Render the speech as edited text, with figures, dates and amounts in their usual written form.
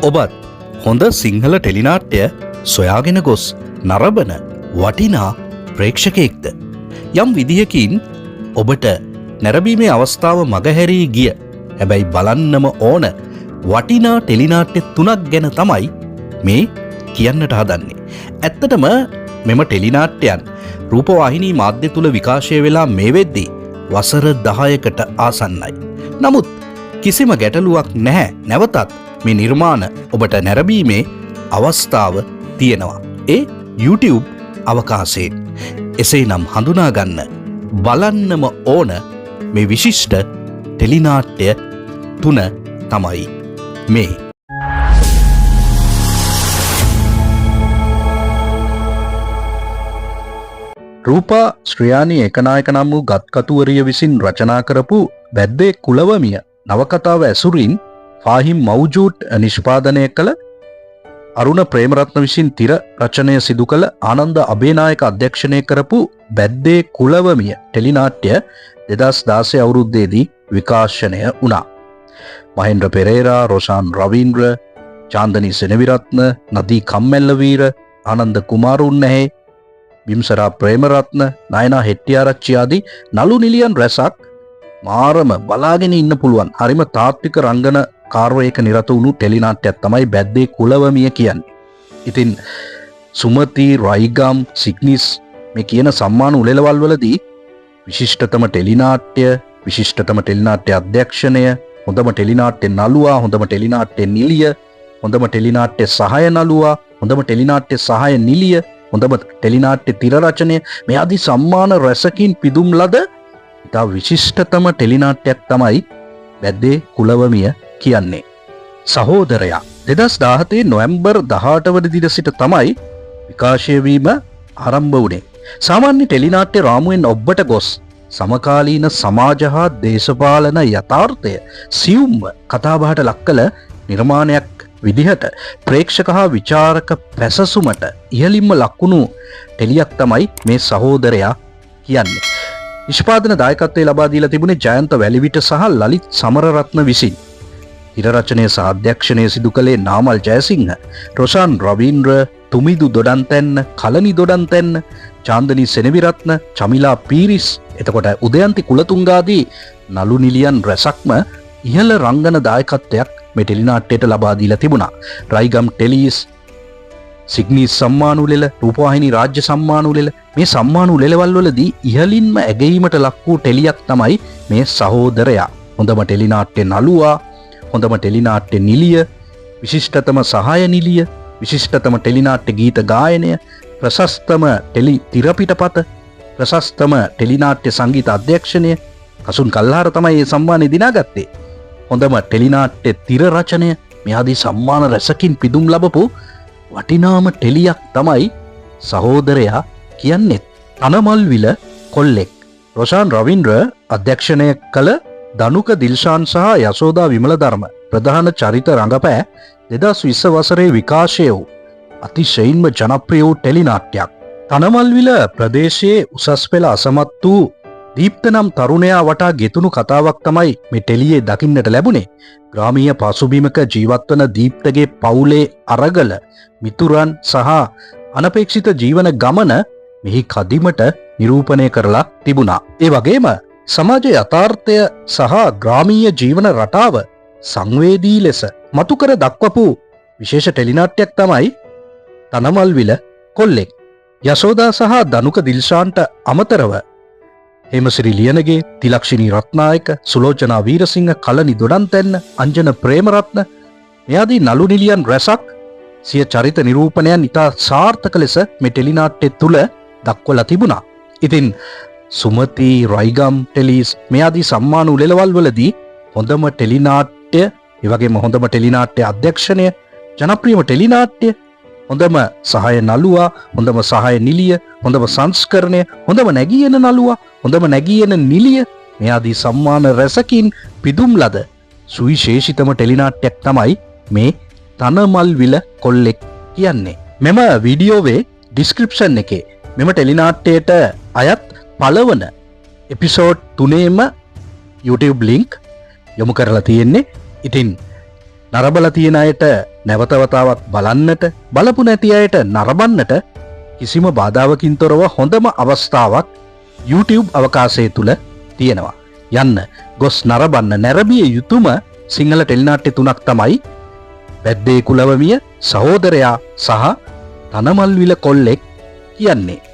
ඔබත් හොඳ සිංහල ටෙලිනාට්‍ය සොයාගෙන ගොස් නරඹන වටිනා ප්‍රේක්ෂකයෙක්ද? යම් විදිහකින් ඔබට නැරඹීමේ අවස්ථාව මගහැරී ගිය හැබැයි බලන්නම ඕන වටිනා ටෙලිනාට්‍ය 3ක් ගැන තමයි මේ කියන්නට හදන්නේ. ඇත්තටම මෙම ටෙලිනාට්‍යයන් රූපවාහිනී මාධ්‍ය තුල විකාශය වෙලා මේ වෙද්දී වසර 10කට ආසන්නයි. නමුත් කිසිම ගැටලුවක් නැහැ. නැවතත් මේ නිර්මාණ ඔබට නැරඹීමේ අවස්ථාව තියෙනවා. ඒ YouTube අවකාශයෙන්. එසේනම් හඳුනා ගන්න බලන්නම ඕන මේ විශිෂ්ට ටෙලිනාට්‍ය 3 තමයි මේ. රූපා ශ්‍රියානි ඒකනායක නම් වූ ගත්කතුවරිය විසින් රචනා කරපු බැද්දේ කුලවමිය නවකතාව ඇසුරින් ෆාහිම් මව්ජූඩ් නිෂ්පාදනය කළ අරුණ ප්‍රේමරත්න විසින් තිර රචනය සිදු කළ ආනන්ද අබේනායක අධ්‍යක්ෂණය කරපු බැද්දේ කුලවමිය ටෙලිනාට්‍ය 2016 අවුරුද්දේදී විකාශනය වුණා. මහේන්ද්‍ර පෙරේරා, රොෂාන් රවීන්ද්‍ර, චාන්දනී සෙනවිරත්න, නදී කම්මැල්ලවීර, ආනන්ද කුමාරුන්නැහේ, බිම්සරා ප්‍රේමරත්න, නයනා හෙට්ටිආරච්චි ආදී නළු නිලියන් රැසක් මාරම බලාගෙන ඉන්න පුළුවන් හරිම තාත්වික රංගන කාර්යයක නිරත වුණු ටෙලිනාට්‍යයක් තමයි බැද්දේ කුලවමිය කියන්නේ. ඉතින් සුමති, රයිගම්, සිග්නිස් මේ කියන සම්මාන උළෙලවල් වලදී විශිෂ්ටතම ටෙලිනාට්‍ය, විශිෂ්ටතම ටෙලිනාට්‍ය අධ්‍යක්ෂණය, හොඳම ටෙලිනාට්‍ය නළුවා, හොඳම ටෙලිනාට්‍ය නිලිය, හොඳම ටෙලිනාට්‍ය සහාය නළුවා, හොඳම ටෙලිනාට්‍ය සහාය නිලිය, හොඳම ටෙලිනාට්‍ය තිර රචනය මේ ආදී සම්මාන රැසකින් පිදුම් ලද ඉතා විශිෂ්ටතම ටෙලිනාට්‍යයක් තමයි බැද්දේ කුලවමිය කියන්නේ. සහෝදරයා 2017 නොවැම්බර් 18 වන දින සිට තමයි විකාශය වීම ආරම්භ වුණේ. සාමාන්‍ය ටෙලිනාට්‍ය රාමුවෙන් ඔබට ගොස් සමකාලීන සමාජ හා දේශපාලන යථාර්ථය සියුම්ව කතාබහට ලක් කළ නිර්මාණයක් විදිහට ප්‍රේක්ෂක හා විචාරක පැසසුමට ඉහළින්ම ලක්වුණු ටෙලියක් තමයි මේ සහෝදරයා කියන්නේ. නිෂ්පාදන දායකත්වයේ ලබා දීලා තිබුණේ ජයන්ත වැලිවිට සහ ලලිත් සමරරත්න විසින්. තිර රචනය සහ අධ්‍යක්ෂණය සිදු කළේ නාමල් ජයසිංහ, රොෂාන් රවීන්ද්‍ර, තුමිදු දොඩන්තැන්න, කලනි දොඩන්තැන්න, චාන්දනී සෙනවිරත්න, චමිලා පීරිස්, එතකොට උදයන්ති කුලතුංගාදී නළු නිලියන් රැසක්ම ඉහළ රංගන දායකත්වයක් මේ ටෙලිනාට්‍යයට ලබා දීලා තිබුණා. රයිගම් ටෙලිස්, සිග්නිස් සම්මාන උළෙල, රූපවාහිනී රාජ්‍ය සම්මාන උළෙල මේ සම්මාන උළෙලවල් වලදී ඉහළින්ම ඇගීමට ලක් වූ ටෙලියක් තමයි මේ සහෝදරයා. හොඳම ටෙලිනාට්‍ය නළුවා, හොඳම ටෙලිනාට්‍ය නිලිය, විශිෂ්ටතම සහාය නිලිය, විශිෂ්ටතම ටෙලිනාට්‍ය ගීත ගායනය, ප්‍රශස්තම ටෙලි තිරපිටපත, ප්‍රශස්තම ටෙලිනාට්‍ය සංගීත අධ්‍යක්ෂණය කසුන් කල්හාර තමයි මේ සම්මානය දිනාගත්තේ. හොඳම ටෙලිනාට්‍ය තිර රචනය මේ ආදී සම්මාන රැසකින් පිදුම් ලබපු වටිනාම ටෙලියක් තමයි සහෝදරයා කියන්නේ. තනමල්විල කොල්ලෙක්. රොෂාන් රවීන්ද්‍ර අධ්‍යක්ෂණය කළ දනුක දිල්ෂාන් සහ යසෝදා විමලධර්ම ප්‍රධාන චරිත රඟපෑ 2020 වසරේ විකාශය වූ අතිශයින්ම ජනප්‍රිය වූ ටෙලිනාට්‍යයක්. තනමල්විල ප්‍රදේශයේ උසස් පෙළ අසමත් වූ දීප්ත නම් තරුණයා වටා ගෙතුණු කතාවක් තමයි මේ ටෙලියේ දකින්නට ලැබුණේ. ග්‍රාමීය පසුබිමක ජීවත්වන දීප්තගේ පවුලේ අරගල, මිතුරන් සහ අනපේක්ෂිත ජීවන ගමන මෙහි කදිමට නිරූපණය කරලා තිබුණා. ඒ වගේම සමාජ යථාර්ථය සහ ග්‍රාමීය ජීවන රටාව සංවේදී ලෙස මතු කර දක්වපු විශේෂ ටෙලිනාට්‍යයක් තමයි තනමල්විල කොල්ලෙක්. යශෝදා සහ දනුක දිල්ෂාන්ට අමතරව හේමසිරි ලියනගේ, තිලක්ෂිනී රත්නායක, සුලෝචනා වීරසිංහ, කලනි දොඩන්තැන්න, අංජන ප්‍රේමරත්න මේ ආදී නළු නිලියන් රැසක් සිය චරිත නිරූපණයන් ඉතා සාර්ථක ලෙස මේ ටෙලිනාට්‍ය තුල දක්වලා තිබුණා. ඉතින් සුමති, රයිගම් ටෙලිස් මේ ආදී සම්මාන උළෙලවල් වලදී හොඳම ටෙලිනාට්‍ය, ඒ වගේම හොඳම ටෙලිනාට්‍ය අධ්‍යක්ෂණය, ජනප්‍රියම ටෙලිනාට්‍ය, හොඳම සහාය නළුවා, හොඳම සහාය නිලිය, හොඳම සංස්කරණය, හොඳම නැගී එන නළුවා, හොඳම නැගී එන නිලිය මේ ආදී සම්මාන රැසකින් පිදුම් ලද සුවිශේෂිතම ටෙලිනාට්‍යයක් තමයි මේ තනමල්විල කොල්ලෙක් කියන්නේ. මෙම වීඩියෝවේ ඩිස්ක්‍රිප්ෂන් එකේ මෙම ටෙලිනාට්‍යයට අයත් පළවන එපිසෝඩ් 3ේම YouTube link යොමු කරලා තියෙන්නේ. ඉතින් නරබල තියෙන අයට නැවතවතාවක් බලන්නට, බලපු නැති අයට නරඹන්නට කිසිම බාධාවකින් තොරව හොඳම අවස්ථාවක් YouTube අවකාශය තුල තියෙනවා. යන්න ගොස් නරඹන්න. නැරඹිය යුතුම සිංහල ටෙලිනාට්‍ය තුනක් තමයි වැද්දේ කුලවමිය, සහෝදරයා සහ තනමල්විල කොල්ලෙක් කියන්නේ.